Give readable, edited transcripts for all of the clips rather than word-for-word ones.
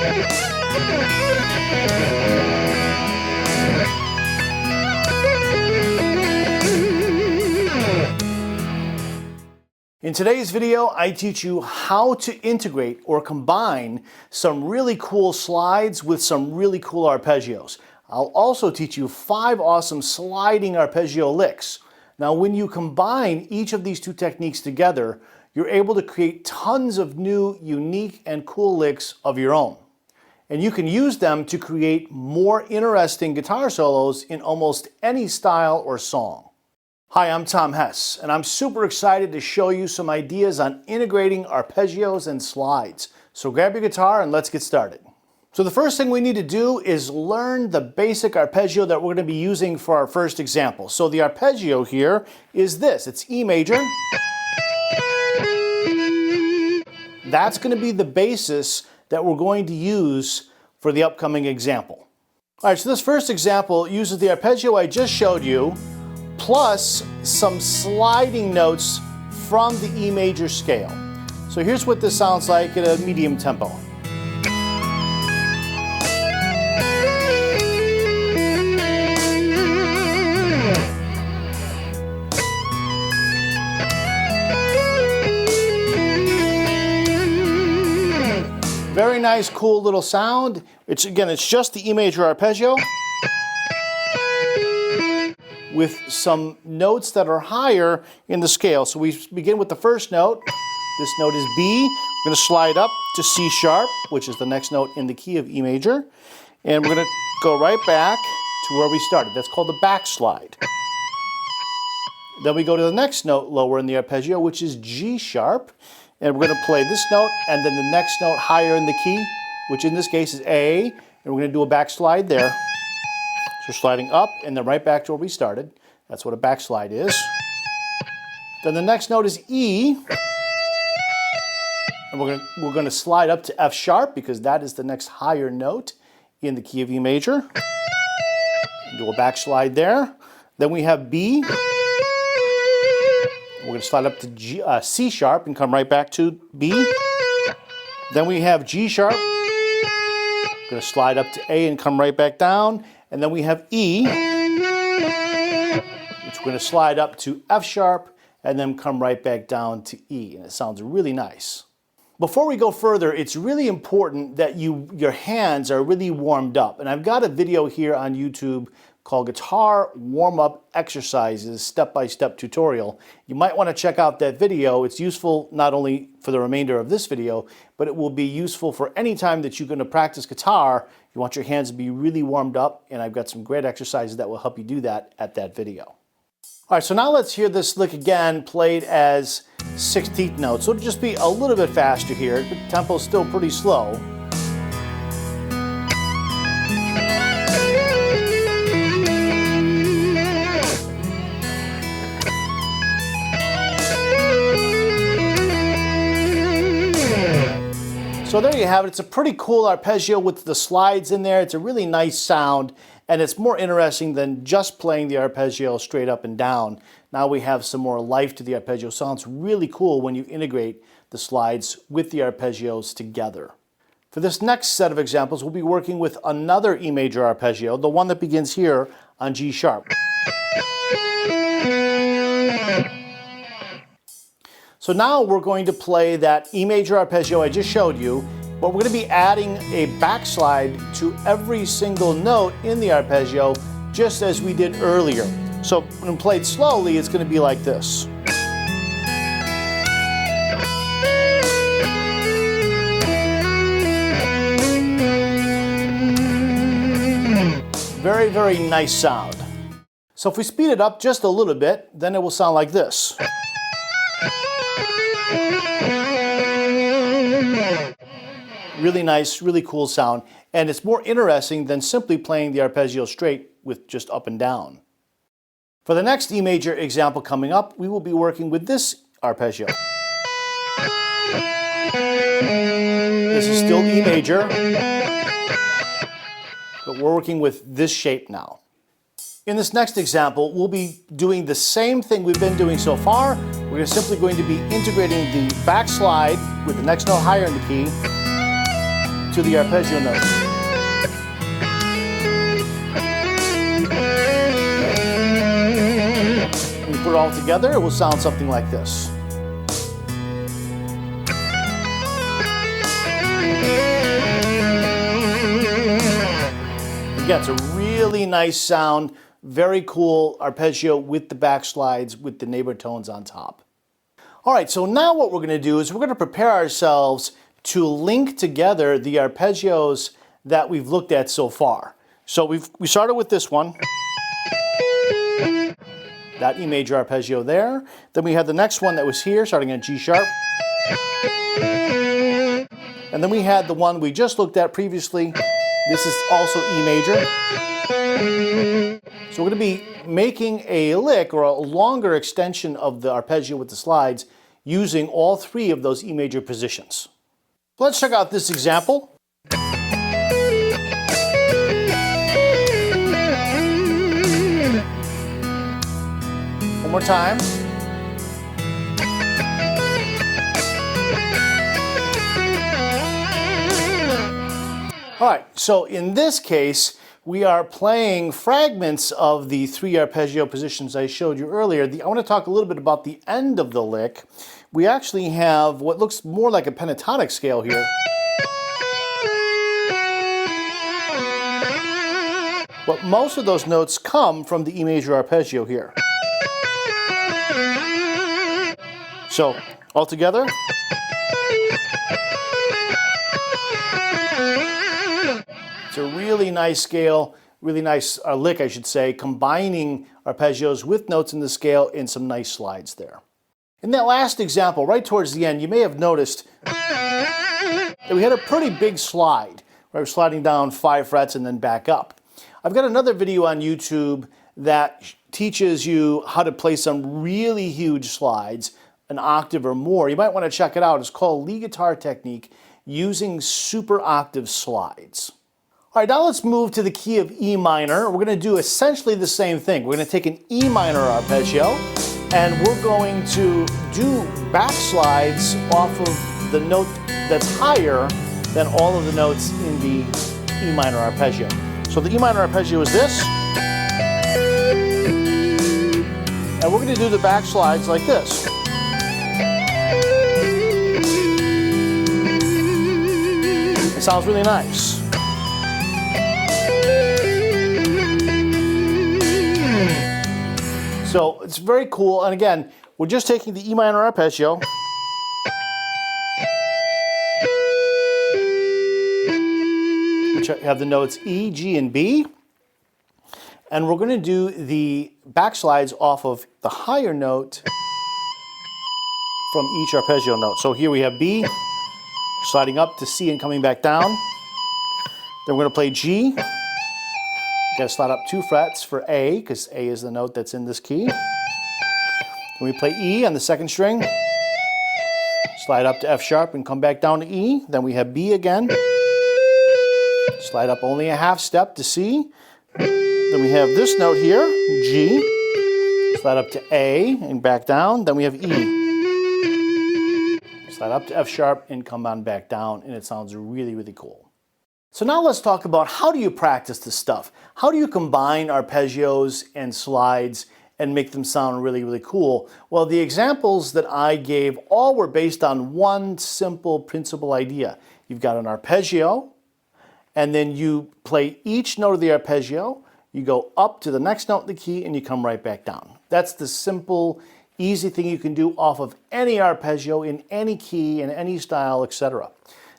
In today's video, I teach you how to integrate or combine some really cool slides with some really cool arpeggios. I'll also teach you 5 awesome sliding arpeggio licks. Now, when you combine each of these two techniques together, you're able to create tons of new, unique, and cool licks of your own. And you can use them to create more interesting guitar solos in almost any style or song. Hi, I'm Tom Hess, and I'm super excited to show you some ideas on integrating arpeggios and slides. So grab your guitar and let's get started. So the first thing we need to do is learn the basic arpeggio that we're going to be using for our first example. So the arpeggio here is this. It's E major. That's going to be the basis that we're going to use for the upcoming example. All right, so this first example uses the arpeggio I just showed you, plus some sliding notes from the E major scale. So here's what this sounds like at a medium tempo. Very nice, cool little sound. It's just the E major arpeggio with some notes that are higher in the scale. So we begin with the first note. This note is B. We're going to slide up to C sharp, which is the next note in the key of E major. And we're going to go right back to where we started. That's called the backslide. Then we go to the next note lower in the arpeggio, which is G sharp. And we're going to play this note and then the next note higher in the key, which in this case is A. And we're going to do a backslide there. So sliding up and then right back to where we started. That's what a backslide is. Then the next note is E. And we're going to slide up to F sharp because that is the next higher note in the key of E major. Do a backslide there. Then we have B. We're going to slide up to C sharp and come right back to B. Then we have G sharp. We're going to slide up to A and come right back down. And then we have E, which we're going to slide up to F sharp and then come right back down to E. And it sounds really nice. Before we go further, it's really important that your hands are really warmed up. And I've got a video here on YouTube called Guitar Warm-Up Exercises Step-by-Step Tutorial. You might want to check out that video. It's useful not only for the remainder of this video, but it will be useful for any time that you're going to practice guitar. You want your hands to be really warmed up, and I've got some great exercises that will help you do that at that video. All right, so now let's hear this lick again played as 16th notes. So it'll just be a little bit faster here. The tempo's still pretty slow. So there you have it. It's a pretty cool arpeggio with the slides in there. It's a really nice sound, and it's more interesting than just playing the arpeggio straight up and down. Now we have some more life to the arpeggio. Sounds really cool when you integrate the slides with the arpeggios together. For this next set of examples, we'll be working with another E major arpeggio, the one that begins here on G sharp. So now we're going to play that E major arpeggio I just showed you, but we're going to be adding a backslide to every single note in the arpeggio, just as we did earlier. So when played slowly, it's going to be like this. Very, very nice sound. So if we speed it up just a little bit, then it will sound like this. Really nice, really cool sound, and it's more interesting than simply playing the arpeggio straight with just up and down. For the next E major example coming up, we will be working with this arpeggio. This is still E major, but we're working with this shape now. In this next example, we'll be doing the same thing we've been doing so far. We're simply going to be integrating the backslide with the next note higher in the key to the arpeggio note. When you put it all together, it will sound something like this. Again, it's a really nice sound, very cool arpeggio with the backslides with the neighbor tones on top. All right, so now what we're going to do is we're going to prepare ourselves to link together the arpeggios that we've looked at so far. So we started with this one, that E major arpeggio there. Then we had the next one that was here, starting at G sharp. And then we had the one we just looked at previously. This is also E major. So we're going to be making a lick or a longer extension of the arpeggio with the slides using all three of those E major positions. Let's check out this example. One more time. All right, so in this case, we are playing fragments of the three arpeggio positions I showed you earlier. I want to talk a little bit about the end of the lick. We actually have what looks more like a pentatonic scale here. But most of those notes come from the E major arpeggio here. So, all together. It's a really nice scale, really nice lick, I should say, combining arpeggios with notes in the scale and some nice slides there. In that last example, right towards the end, you may have noticed that we had a pretty big slide. We're sliding down 5 frets and then back up. I've got another video on YouTube that teaches you how to play some really huge slides, an octave or more. You might want to check it out. It's called Lead Guitar Technique using super octave slides. All right, now let's move to the key of E minor. We're going to do essentially the same thing. We're going to take an E minor arpeggio and we're going to do backslides off of the note that's higher than all of the notes in the E minor arpeggio. So the E minor arpeggio is this. And we're going to do the backslides like this. It sounds really nice. So it's very cool, and again, we're just taking the E minor arpeggio, which have the notes E, G, and B, and we're going to do the backslides off of the higher note from each arpeggio note. So here we have B, sliding up to C and coming back down. Then we're going to play G. Got to slide up 2 frets for A, because A is the note that's in this key. Then we play E on the second string, slide up to F sharp and come back down to E. Then we have B again, slide up only a half step to C. Then we have this note here, G, slide up to A and back down. Then we have E, slide up to F sharp and come on back down, and it sounds really, really cool. So now let's talk about how do you practice this stuff? How do you combine arpeggios and slides and make them sound really, really cool? Well, the examples that I gave all were based on one simple principal idea. You've got an arpeggio, and then you play each note of the arpeggio, you go up to the next note in the key, and you come right back down. That's the simple, easy thing you can do off of any arpeggio in any key, in any style, etc.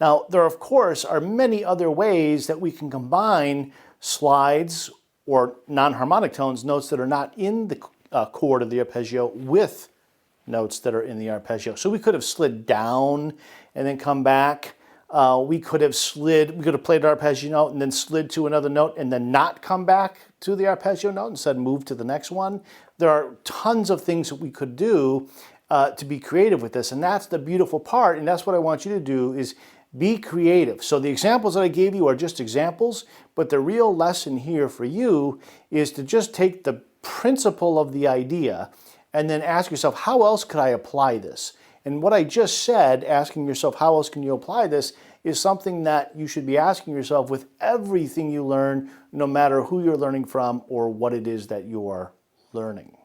Now, there of course are many other ways that we can combine slides or non-harmonic tones, notes that are not in the chord of the arpeggio, with notes that are in the arpeggio. So we could have slid down and then come back. We could have played an arpeggio note and then slid to another note and then not come back to the arpeggio note, instead move to the next one. There are tons of things that we could do to be creative with this, and that's the beautiful part, and that's what I want you to do, is be creative. So the examples that I gave you are just examples, but the real lesson here for you is to just take the principle of the idea and then ask yourself, how else could I apply this? And what I just said, asking yourself how else can you apply this, is something that you should be asking yourself with everything you learn, no matter who you're learning from or what it is that you're learning.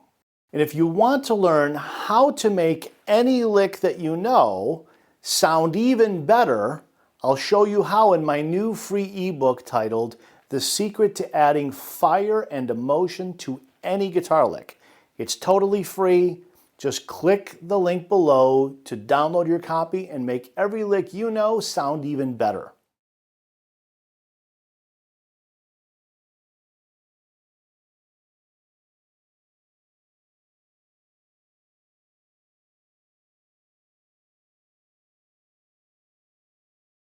And if you want to learn how to make any lick that you know sound even better, I'll show you how in my new free ebook titled The Secret to Adding Fire and Emotion to Any Guitar Lick. It's totally free. Just click the link below to download your copy and make every lick you know sound even better.